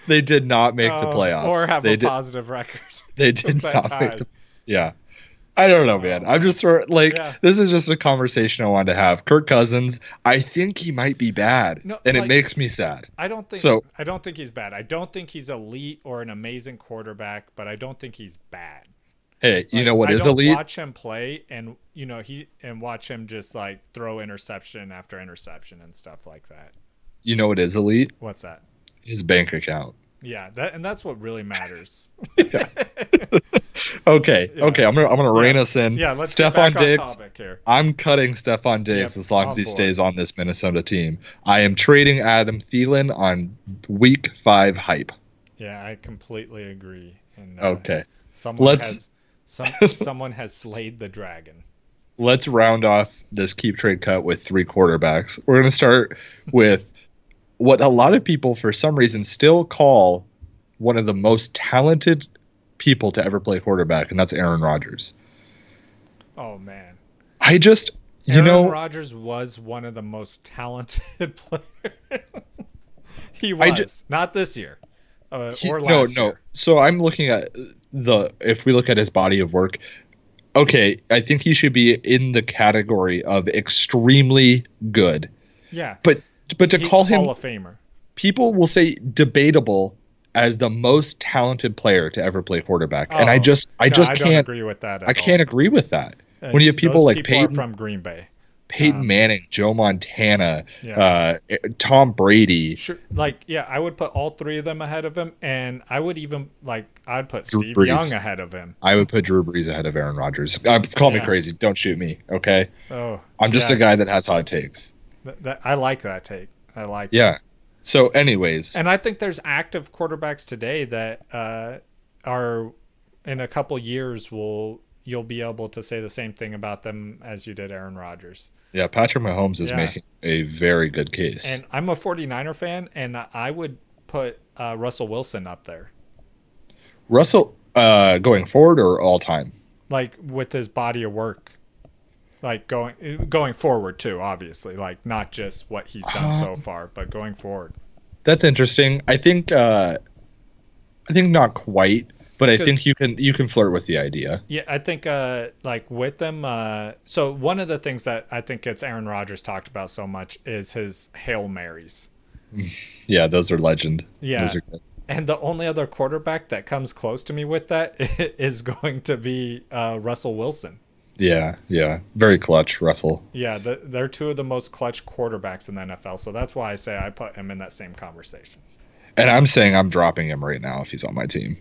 They did not make the playoffs. Or have a positive record. They did not make yeah. I don't know, man. I'm just this is just a conversation I wanted to have. Kirk Cousins, I think he might be bad, and it makes me sad. I don't think he's bad. I don't think he's elite or an amazing quarterback, but I don't think he's bad. Hey, you know what is elite? Watch him play, and watch him just like throw interception after interception and stuff like that. You know what is elite? What's that? His bank account. Yeah, that's what really matters. Yeah. Okay. I'm gonna rein us in. Yeah, let's Stephon get back Diggs. on topic here. I'm cutting Stephon Diggs as long as he stays on this Minnesota team. I am trading Adam Thielen on Week 5 hype. Yeah, I completely agree. And, okay. Someone has slayed the dragon. Let's round off this keep trade cut with 3 quarterbacks. We're gonna start with what a lot of people, for some reason, still call one of the most talented people to ever play quarterback, and that's Aaron Rodgers. Oh, man. Aaron Rodgers was one of the most talented players. He was. Not this year. Or last year. So I'm looking at if we look at his body of work, okay, I think he should be in the category of extremely good. Yeah. But to call him Hall of Famer, people will say debatable as the most talented player to ever play quarterback, and I can't agree with that. I can't agree with that. When you have people like Peyton from Green Bay, Peyton Manning, Joe Montana, Tom Brady. Sure, I would put all 3 of them ahead of him, and I would even I'd put Drew Steve Brees. Young ahead of him. I would put Drew Brees ahead of Aaron Rodgers. Call me crazy. Don't shoot me, okay? Oh, I'm just a guy that has hot takes. I like that take. I like Yeah. So anyways. And I think there's active quarterbacks today that are in a couple years you'll be able to say the same thing about them as you did Aaron Rodgers. Yeah, Patrick Mahomes is making a very good case. And I'm a 49er fan, and I would put Russell Wilson up there. Russell going forward or all time? Like with his body of work. Like going forward too, obviously, like not just what he's done so far, but going forward. That's interesting. I think not quite, but I think you can flirt with the idea. Yeah, I think like with them. So one of the things that I think gets Aaron Rodgers talked about so much is his Hail Marys. Yeah, those are legend. Yeah. Those are good. And the only other quarterback that comes close to me with that is going to be Russell Wilson. Yeah, yeah. Very clutch, Russell. Yeah, they're two of the most clutch quarterbacks in the NFL. So that's why I say I put him in that same conversation. And I'm saying I'm dropping him right now if he's on my team.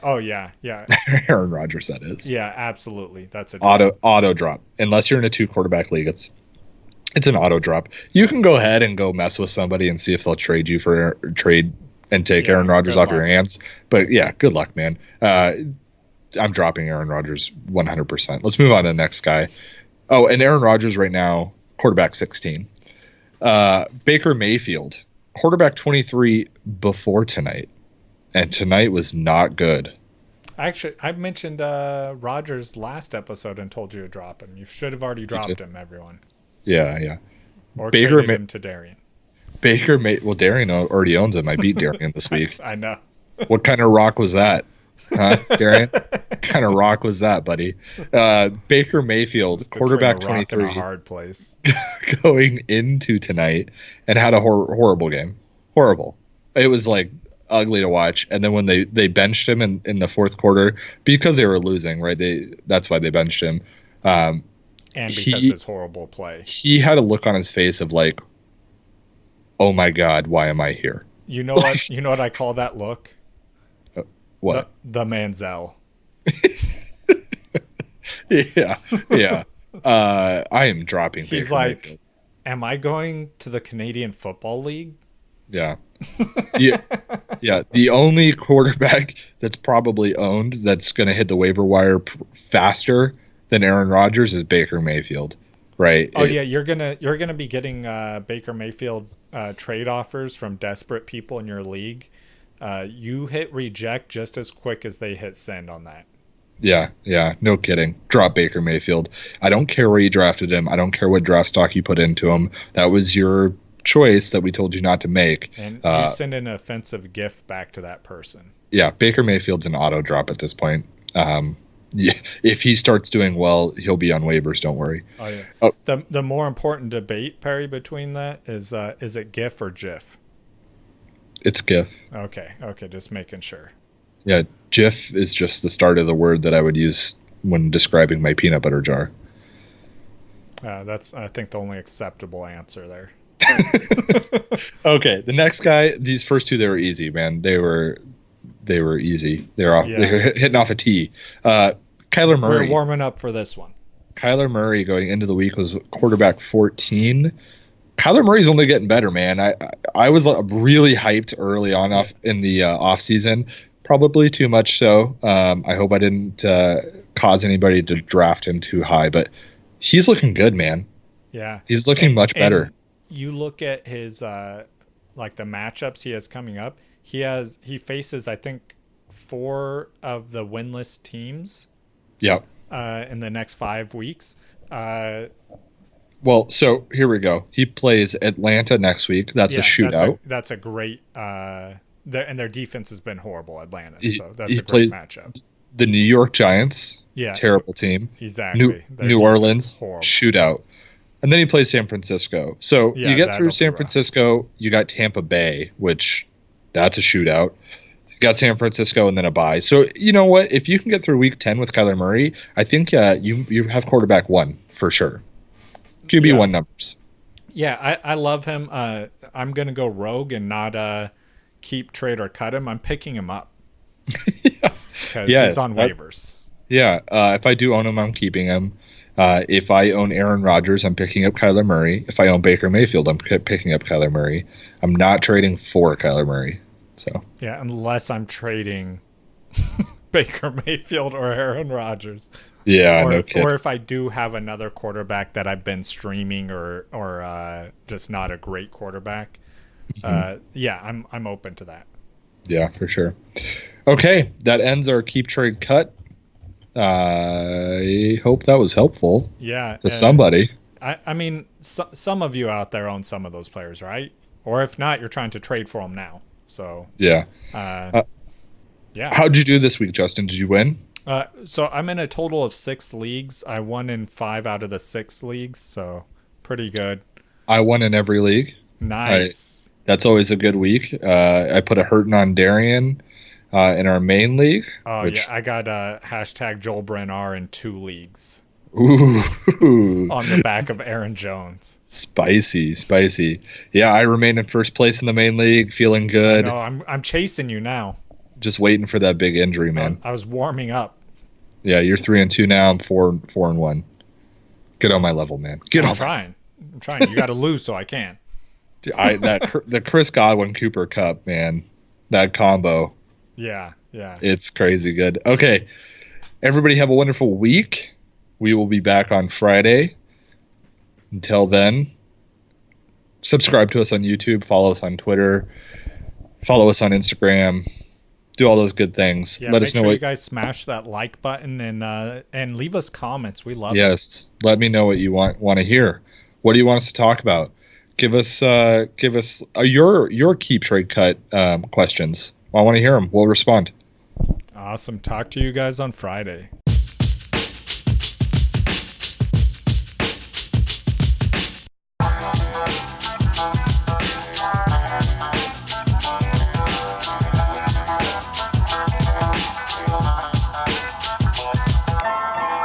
Oh, yeah, yeah. Aaron Rodgers, that is. Yeah, absolutely. That's a auto drop. Unless you're in a 2-quarterback league, it's an auto drop. You can go ahead and go mess with somebody and see if they'll trade you for trade and take Aaron Rodgers off your hands. But yeah, good luck, man. I'm dropping Aaron Rodgers 100%. Let's move on to the next guy. Oh, and Aaron Rodgers right now, quarterback 16. Baker Mayfield, quarterback 23 before tonight. And tonight was not good. Actually, I mentioned Rodgers last episode and told you to drop him. You should have already dropped him, everyone. Yeah, yeah. Or traded him to Darian. Well, Darian already owns him. I beat Darian this week. I know. What kind of rock was that? Huh, Darian? What kind of rock was that, buddy? Baker Mayfield, quarterback 23, a hard place. going into tonight and had a horrible game. Horrible. It was like ugly to watch. And then when they benched him in the fourth quarter because they were losing, right? That's why they benched him. And because his horrible play. He had a look on his face of like, oh my God, why am I here? You know what? You know what I call that look? What? The Manziel. Yeah, yeah. I am dropping. He's Baker like, Mayfield. am I going to the Canadian Football League? Yeah. Yeah. Yeah. The only quarterback that's probably owned that's going to hit the waiver wire faster than Aaron Rodgers is Baker Mayfield, right? Oh yeah, you're gonna be getting Baker Mayfield trade offers from desperate people in your league. You hit reject just as quick as they hit send on that. Yeah, yeah, no kidding. Drop Baker Mayfield. I don't care where you drafted him. I don't care what draft stock you put into him. That was your choice that we told you not to make. And you send an offensive gift back to that person. Yeah, Baker Mayfield's an auto drop at this point. Yeah, if he starts doing well, he'll be on waivers. Don't worry. Oh yeah. Oh. The more important debate, Perry, between that is it GIF or GIF? It's GIF. Okay, just making sure. Yeah, GIF is just the start of the word that I would use when describing my peanut butter jar. That's, I think, the only acceptable answer there. Okay, the next guy, these first two, they were easy, man. They were easy. They were hitting off a tee. Kyler Murray. We're warming up for this one. Kyler Murray going into the week was quarterback 14. Kyler Murray's only getting better, man. I was really hyped early on in the off season, probably too much so. I hope I didn't cause anybody to draft him too high, but he's looking good, man. Yeah, he's looking much better. You look at his like the matchups he has coming up. He faces, I think, 4 of the winless teams. Yep. In the next 5 weeks. Well, so here we go. He plays Atlanta next week. That's a shootout. That's a great. And their defense has been horrible, Atlanta. So that's a great matchup. The New York Giants. Yeah. Terrible team. Exactly. New Orleans. Shootout. And then he plays San Francisco. So you get through San Francisco. You got Tampa Bay, which that's a shootout. You got San Francisco and then a bye. So you know what? If you can get through week 10 with Kyler Murray, I think you have quarterback 1 for sure. QB1 numbers. Yeah, I love him. I'm going to go rogue and not keep, trade, or cut him. I'm picking him up. Because he's on waivers. Yeah, if I do own him, I'm keeping him. If I own Aaron Rodgers, I'm picking up Kyler Murray. If I own Baker Mayfield, I'm picking up Kyler Murray. I'm not trading for Kyler Murray. So yeah, unless I'm trading Baker Mayfield or Aaron Rodgers. Yeah, no kidding. Or if I do have another quarterback that I've been streaming or just not a great quarterback, I'm open to that. Yeah, for sure. Okay, that ends our keep trade cut. I hope that was helpful. Yeah, to somebody. I mean, some of you out there own some of those players, right? Or if not, you're trying to trade for them now. So yeah. Yeah. How'd you do this week, Justin? Did you win? So I'm in a total of 6 leagues. I won in 5 out of the 6 leagues, so pretty good. I won in every league. Nice. That's always a good week. I put a hurting on Darian in our main league. Oh, yeah. I got hashtag Joel Brennar in 2 leagues. Ooh. On the back of Aaron Jones. Spicy. Yeah, I remain in first place in the main league, feeling good. No, I'm chasing you now. Just waiting for that big injury, man. I was warming up. Yeah, you're 3-2 now. I'm 4-1. Get on my level, man. I'm trying. You got to lose so I can. The Chris Godwin Cooper Cup, man. That combo. Yeah. It's crazy good. Okay, everybody have a wonderful week. We will be back on Friday. Until then, subscribe to us on YouTube, follow us on Twitter, follow us on Instagram, do all those good things. Yeah, let make us know sure what you guys smash that like button and leave us comments. We love it. Yes, let me know what you want to hear. What do you want us to talk about? Give us your keep trade cut questions. I want to hear them. We'll respond. Awesome. Talk to you guys on Friday.